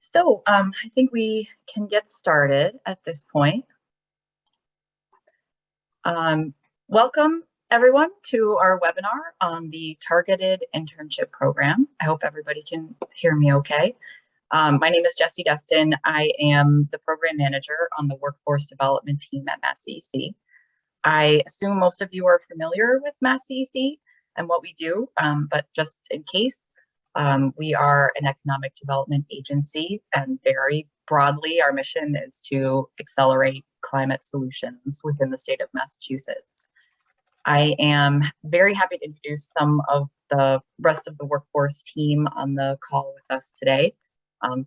So I think we can get started at this point. Welcome everyone to our webinar on the Targeted Internship Program. I hope everybody can hear me okay. My name is Jessie Destin. I am the program manager on the workforce development team at Mass CEC. I assume most of you are familiar with Mass CEC and what we do, but just in case, we are an economic development agency, and very broadly, our mission is to accelerate climate solutions within the state of Massachusetts. I am very happy to introduce some of the rest of the workforce team on the call with us today.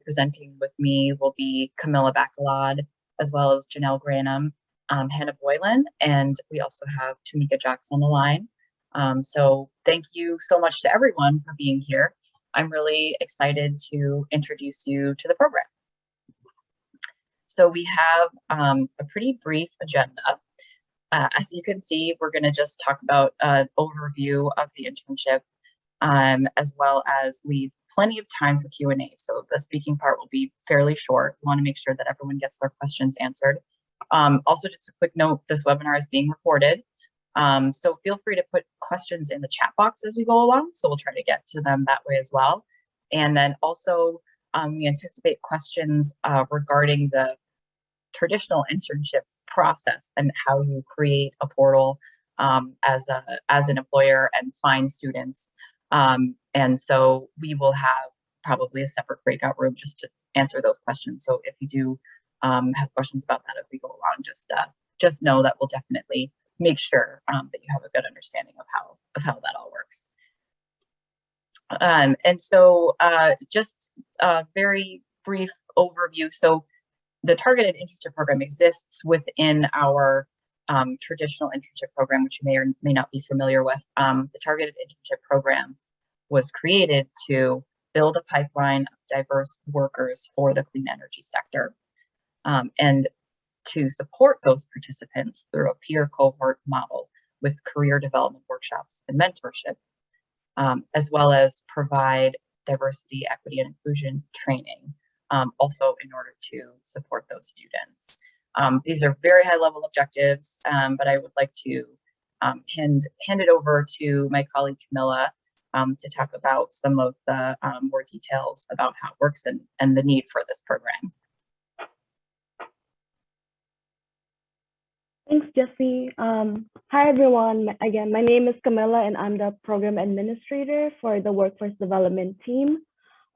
Presenting with me will be Camilla Bacalod, as well as Janelle Granum, Hannah Boylan, and we also have Tamika Jacks on the line. So thank you so much to everyone for being here. I'm really excited to introduce you to the program. So we have a pretty brief agenda. As you can see, we're going to just talk about an overview of the internship, as well as leave plenty of time for Q&A. So the speaking part will be fairly short. We want to make sure that everyone gets their questions answered. Also, just a quick note, this webinar is being recorded. So feel free to put questions in the chat box as we go along. So we'll try to get to them that way as well. And then also, we anticipate questions regarding the traditional internship process and how you create a portal as an employer and find students. And so we will have probably a separate breakout room just to answer those questions. So if you do have questions about that as we go along, just know that we'll definitely make sure that you have a good understanding of how that all works. And so just a very brief overview. So the Targeted Internship Program exists within our traditional internship program, which you may or may not be familiar with. The Targeted Internship Program was created to build a pipeline of diverse workers for the clean energy sector, and to support those participants through a peer cohort model with career development workshops and mentorship, as well as provide diversity, equity, and inclusion training, also in order to support those students. These are very high level objectives, but I would like to hand it over to my colleague Camilla to talk about some of the more details about how it works and the need for this program. Thanks, Jessie. Hi, everyone. Again, my name is Camilla, and I'm the program administrator for the workforce development team.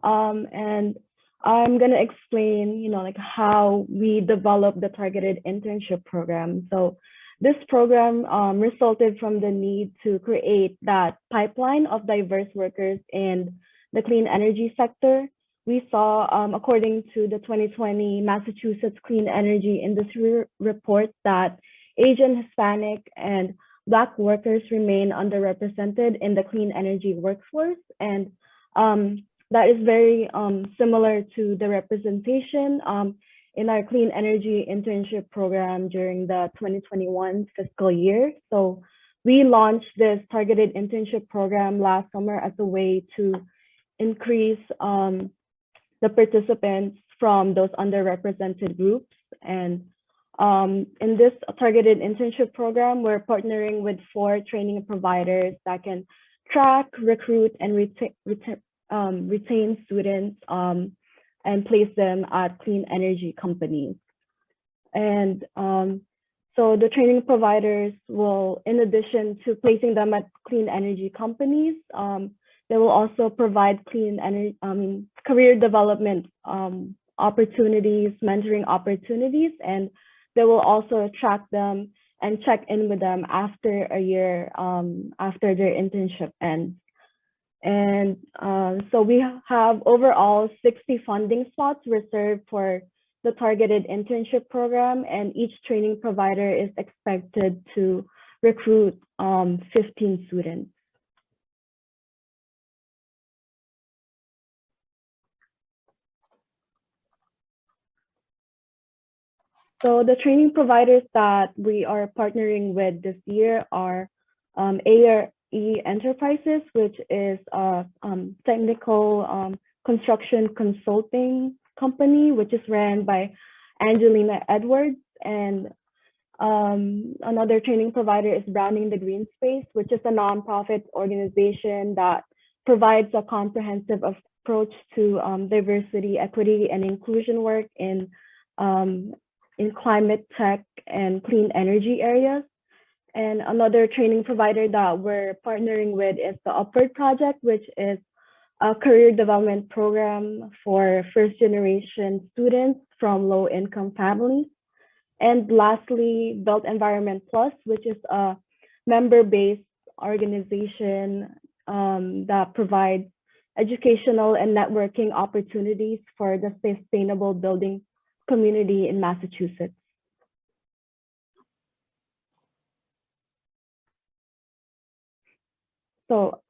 And I'm going to explain, like how we developed the targeted internship program. So this program resulted from the need to create that pipeline of diverse workers in the clean energy sector. We saw, according to the 2020 Massachusetts Clean Energy Industry Report, that Asian, Hispanic, and Black workers remain underrepresented in the clean energy workforce. And that is very similar to the representation in our clean energy internship program during the 2021 fiscal year. So we launched this targeted internship program last summer as a way to increase the participants from those underrepresented groups. And in this targeted internship program, we're partnering with 4 training providers that can track, recruit, and retain students and place them at clean energy companies. And so the training providers will, in addition to placing them at clean energy companies, they will also provide career development opportunities, mentoring opportunities, and they will also track them and check in with them after a year, after their internship ends. And so we have overall 60 funding slots reserved for the targeted internship program, and each training provider is expected to recruit 15 students. So the training providers that we are partnering with this year are Enterprises, which is a technical construction consulting company, which is ran by Angelina Edwards. And another training provider is Browning the Green Space, which is a nonprofit organization that provides a comprehensive approach to diversity, equity, and inclusion work in climate tech and clean energy areas. And another training provider that we're partnering with is the Upward Project, which is a career development program for first generation students from low income families. And lastly, Built Environment Plus, which is a member-based organization that provides educational and networking opportunities for the sustainable building community in Massachusetts. So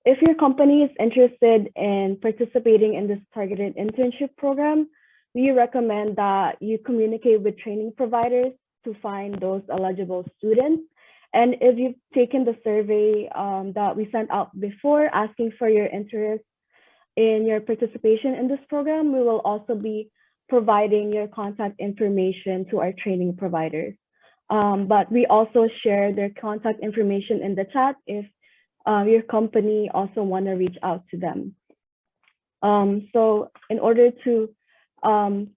if your company is interested in participating in this targeted internship program, we recommend that you communicate with training providers to find those eligible students. And if you've taken the survey that we sent out before asking for your interest in your participation in this program, we will also be providing your contact information to our training providers. But we also share their contact information in the chat if your company also want to reach out to them. So in order to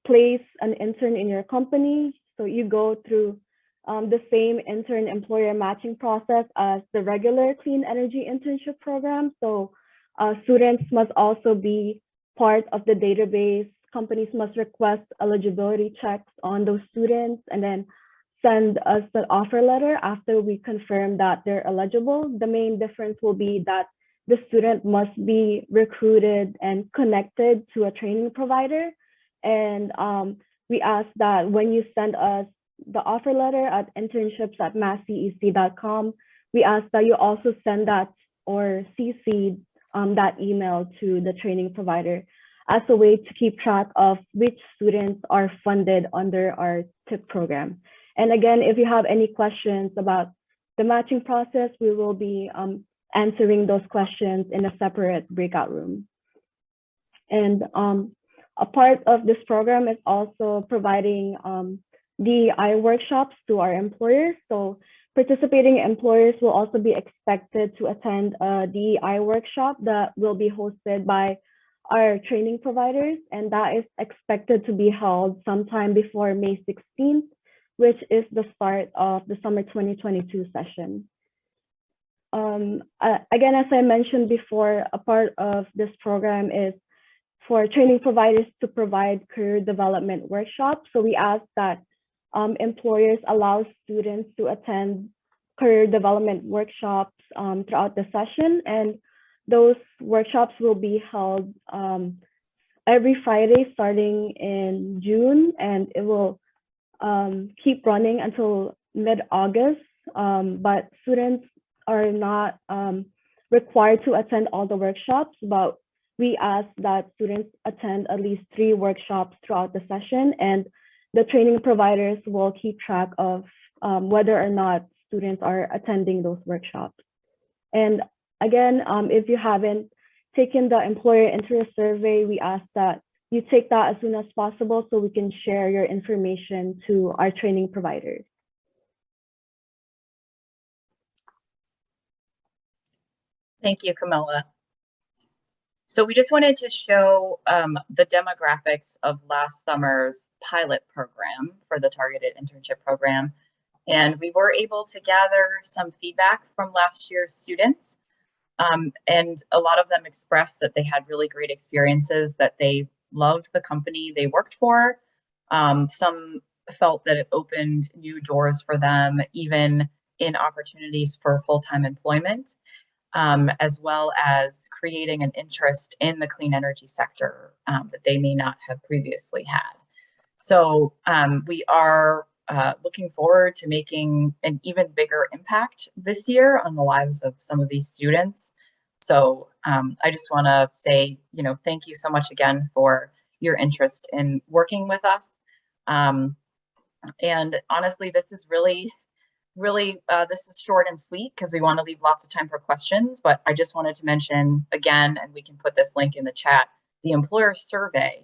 place an intern in your company, so you go through the same intern employer matching process as the regular clean energy internship program. So students must also be part of the database. Companies must request eligibility checks on those students and then send us the offer letter after we confirm that they're eligible. The main difference will be that the student must be recruited and connected to a training provider. And we ask that when you send us the offer letter at internships@masscec.com, we ask that you also send that or CC that email to the training provider as a way to keep track of which students are funded under our TIP program. And again, if you have any questions about the matching process, we will be answering those questions in a separate breakout room. And a part of this program is also providing DEI workshops to our employers. So participating employers will also be expected to attend a DEI workshop that will be hosted by our training providers, and that is expected to be held sometime before May 16th, which is the start of the summer 2022 session. Again, as I mentioned before, a part of this program is for training providers to provide career development workshops. So we ask that employers allow students to attend career development workshops throughout the session, and those workshops will be held every Friday starting in June, and it will keep running until mid-August, but students are not required to attend all the workshops, but we ask that students attend at least 3 workshops throughout the session, and the training providers will keep track of whether or not students are attending those workshops. And again, if you haven't taken the employer interest survey, we ask that you take that as soon as possible so we can share your information to our training providers. Thank you, Camilla. So we just wanted to show the demographics of last summer's pilot program for the targeted internship program. And we were able to gather some feedback from last year's students. And a lot of them expressed that they had really great experiences, that they loved the company they worked for. Some felt that it opened new doors for them, even in opportunities for full-time employment, as well as creating an interest in the clean energy sector that they may not have previously had. So we are looking forward to making an even bigger impact this year on the lives of some of these students. So I just want to say, thank you so much again for your interest in working with us. And honestly, this is really really, this is short and sweet because we want to leave lots of time for questions, but I just wanted to mention again, and we can put this link in the chat, the employer survey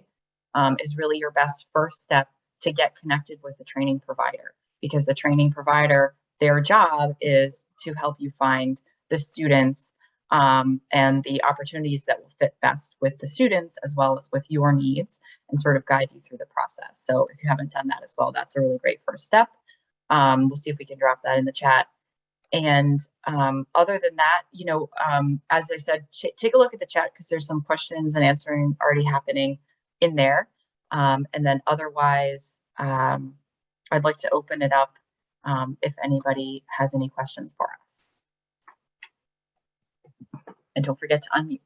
is really your best first step to get connected with the training provider, because the training provider, their job is to help you find the students and the opportunities that will fit best with the students as well as with your needs, and sort of guide you through the process. So if you haven't done that as well, that's a really great first step. We'll see if we can drop that in the chat. And other than that, as I said, take a look at the chat because there's some questions and answering already happening in there. And then otherwise, I'd like to open it up if anybody has any questions for us. And don't forget to unmute.